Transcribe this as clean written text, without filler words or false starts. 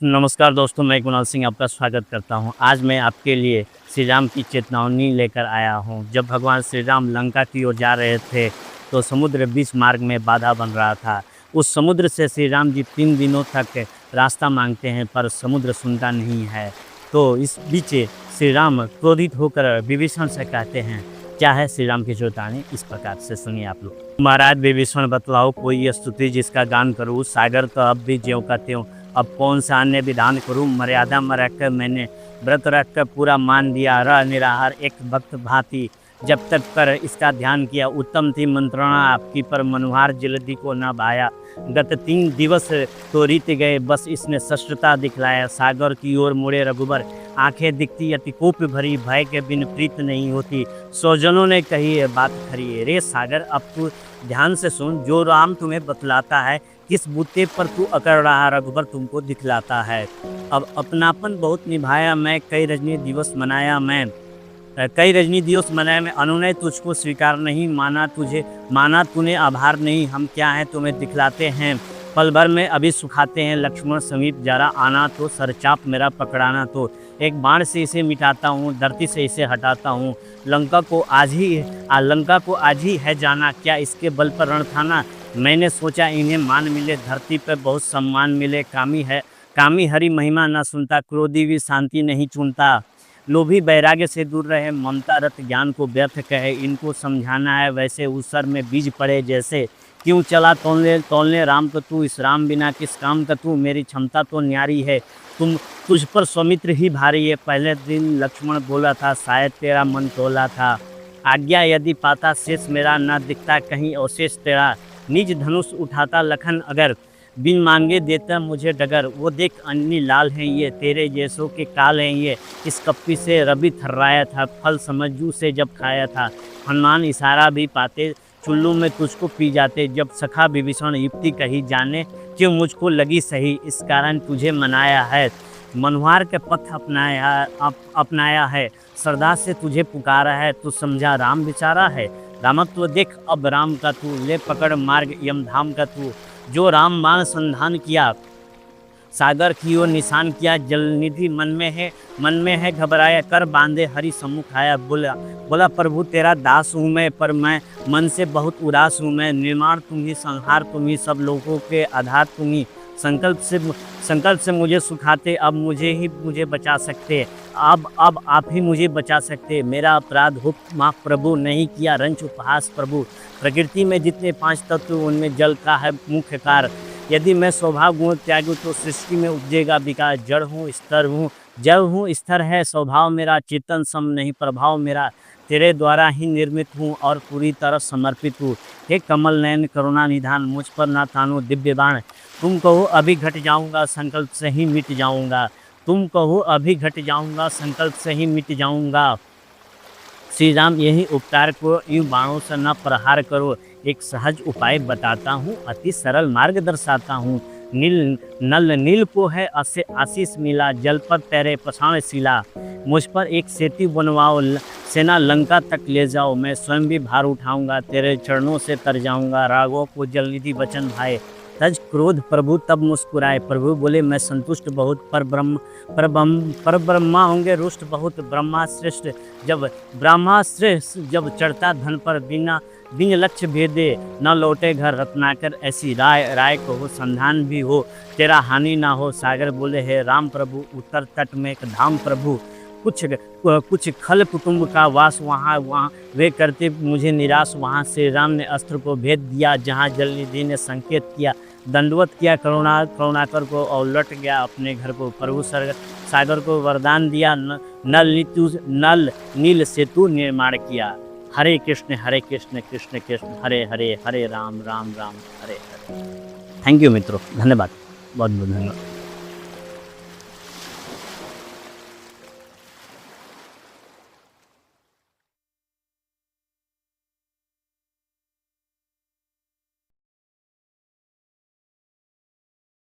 नमस्कार दोस्तों, मैं कुणाल सिंह आपका स्वागत करता हूं। आज मैं आपके लिए श्री राम की चेतावनी लेकर आया हूं। जब भगवान श्री राम लंका की ओर जा रहे थे तो समुद्र बीच मार्ग में बाधा बन रहा था। उस समुद्र से श्री राम जी 3 दिनों तक रास्ता मांगते हैं पर समुद्र सुनता नहीं है। तो इस बीच श्री राम क्रोधित होकर विभीषण से कहते हैं, क्या है श्री राम की चेतावनी, इस प्रकार से सुनिए आप लोग। महाराज विभीषण बतलाओ कोई स्तुति जिसका गान करूँ, सागर तो अब भी ज्यों का त्यों, अब कौन सा अन्य विधान करूँ, मर्यादा में रखकर मैंने व्रत रखकर पूरा मान दिया, रह निराहार एक भक्त भांति, जब तक कर इसका ध्यान किया, उत्तम थी मंत्रणा आपकी पर मनुहार जल्दी को न भाया, गत 3 दिवस तो रीत गए बस इसने शस्त्रता दिखलाया, सागर की ओर मुड़े रघुबर आंखें दिखती अति कोप भरी, भय के बिन प्रीत नहीं होती, स्वजनों ने कही है बात खरी है। रे सागर अब तू ध्यान से सुन, जो राम तुम्हें बतलाता है, किस बूते पर तू अकड़ रहा रघुबर तुमको दिखलाता है। अब अपनापन बहुत निभाया मैं, कई रजनी दिवस मनाया मैं, अनुनय तुझको स्वीकार नहीं, माना तूने आभार नहीं, हम क्या है तुम्हें दिखलाते हैं, पल भर में अभी सुखाते हैं, लक्ष्मण समीप जरा आना तो, सरचाप मेरा पकड़ाना तो, एक बाण से इसे मिटाता हूँ, धरती से इसे हटाता हूँ, लंका को आज ही है जाना, क्या इसके बल पर रण थाना, मैंने सोचा इन्हें मान मिले, धरती पर बहुत सम्मान मिले, कामी हरि महिमा न सुनता, क्रोधी भी शांति नहीं चुनता, लोभी वैराग्य से दूर रहे, ममता रत ज्ञान को व्यर्थ कहे, इनको समझाना है वैसे उसर में बीज पड़े जैसे, क्यों चला तोलने राम का तू, इस राम बिना किस काम का तू, मेरी क्षमता तो न्यारी है, तुझ पर स्वमित्र ही भारी है, पहले दिन लक्ष्मण बोला था शायद तेरा मन तोला था, आज्ञा यदि पाता शेष मेरा, न दिखता कहीं अवशेष तेरा, निज धनुष उठाता लखन अगर, बिन मांगे देता मुझे डगर, वो देख अन्नी लाल हैं ये, तेरे जैसों के काल हैं ये, इस कप्पी से रवि थर्राया था, फल समझू से जब खाया था, हनुमान इशारा भी पाते, चुल्लू में तुझको पी जाते, जब सखा विभीषण युक्ति कही जाने, क्यों मुझको लगी सही, इस कारण तुझे मनाया है, मनुहार के पथ अपनाया है, श्रद्धा से तुझे पुकारा है, तू समझा राम बेचारा है, रामत्व देख अब राम का तू, ले पकड़ मार्ग यमधाम का तू, जो राम बाण संधान किया, सागर की ओर निशान किया, जलनिधि मन में है घबराया, कर बांधे हरि सम्मुख आया, बोला प्रभु तेरा दास हूँ मैं, पर मैं मन से बहुत उदास हूँ मैं, निर्माण तुम ही, संहार तुम ही, सब लोगों के आधार तुम ही, संकल्प से मुझे सुखाते, अब मुझे बचा सकते, अब आप ही मुझे बचा सकते, मेरा अपराध हो माफ प्रभु, नहीं किया रंच उपहास प्रभु, प्रकृति में जितने 5 तत्व उनमें जल का है मुख्य कार, यदि मैं स्वभाव गुण त्यागूँ तो सृष्टि में उपजेगा विकास, जड़ हूँ स्तर है स्वभाव मेरा, चेतन सम नहीं प्रभाव मेरा, तेरे द्वारा ही निर्मित हूँ और पूरी तरह समर्पित हूँ, हे कमल नयन करुणा निधान, मुझ पर ना तानो दिव्य बाण, तुम कहो अभी घट जाऊँगा संकल्प से ही मिट जाऊँगा, संकल्प से ही मिट जाऊँगा। श्री राम यही उपकार को यूँ बाणों से न प्रहार करो, एक सहज उपाय बताता हूँ, अति सरल मार्ग दर्शाता हूँ, नील को है आशीष मिला, जल पर तैरे पाषाण शिला, मुझ पर एक सेतु बनवाओ, सेना लंका तक ले जाओ, मैं स्वयं भी भार उठाऊंगा, तेरे चरणों से तर जाऊंगा, राघव को जलनिधि वचन भाए, तज क्रोध प्रभु तब मुस्कुराए, प्रभु बोले मैं संतुष्ट बहुत, पर ब्रह्मा होंगे रुष्ट बहुत, ब्रह्मा श्रेष्ठ जब चढ़ता धन पर, बिन लक्ष्य भेदे न लौटे घर, रत्नाकर ऐसी राय को हो, संधान भी हो तेरा हानि ना हो, सागर बोले है राम प्रभु, उत्तर तट में एक धाम प्रभु, कुछ खल कुटुंब का वास वहाँ वे करते मुझे निराश, वहाँ से राम ने अस्त्र को भेद दिया, जहाँ जलनिधि ने संकेत किया, दंडवत किया करुणाकर को और लौट गया अपने घर को, प्रभु सागर को वरदान दिया, नल नील सेतु निर्माण किया। हरे कृष्ण कृष्ण कृष्ण हरे हरे, हरे राम राम राम हरे हरे। थैंक यू मित्रों, धन्यवाद, बहुत बहुत धन्यवाद।